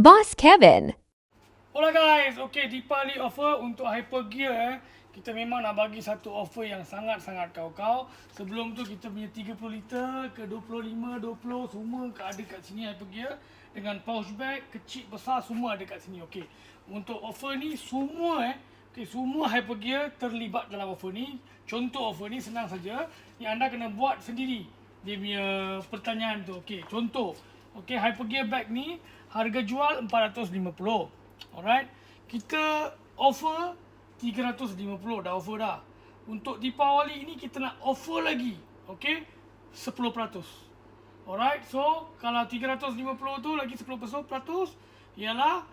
Boss Kevin. Hola guys, okay, Deepali offer untuk Hypergear kita memang nak bagi satu offer yang sangat-sangat kau-kau. Sebelum tu kita punya 30 liter ke 25, 20 semua ada kat sini Hypergear dengan pouch bag kecil besar semua ada kat sini. Okey. Untuk offer ni semua semua Hypergear terlibat dalam offer ni. Contoh offer ni senang saja. Yang anda kena buat sendiri dia punya pertanyaan tu. Okey, contoh. Okey, Hypergear bag ni harga jual 450. Alright. Kita offer 350 dah offer dah. Untuk Deepawali ini kita nak offer lagi. Okey? 10%. Alright. So, kalau 350 tu lagi 10% ialah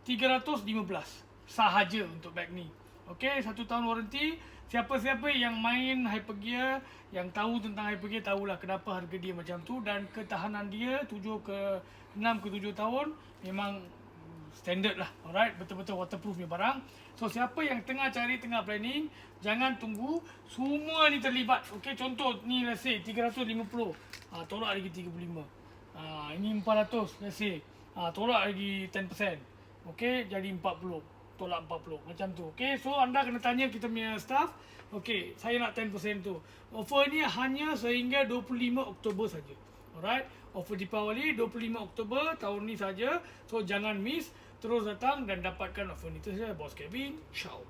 315 sahaja untuk bag ni. Okey, 1 tahun waranti. Siapa-siapa yang main Hypergear, yang tahu tentang Hypergear tahulah kenapa harga dia macam tu dan ketahanan dia 6 ke 7 tahun memang standard lah. Alright, betul-betul waterproof punya barang. So siapa yang tengah planning, jangan tunggu semua ni terlibat. Okey, contoh ni let's say 350. Tolak lagi 35. Ini 400 let's say. Tolak lagi 10%. Okey, jadi 40. Tolak 40 macam tu. Okey, so anda kena tanya kita punya staff. Okey, saya nak 10% tu. Offer ni hanya sehingga 25 Oktober saja. Alright, offer Deepawali 25 Oktober tahun ni saja. So jangan miss, terus datang dan dapatkan offer ni. Itu saja Boss Kevin. Ciao.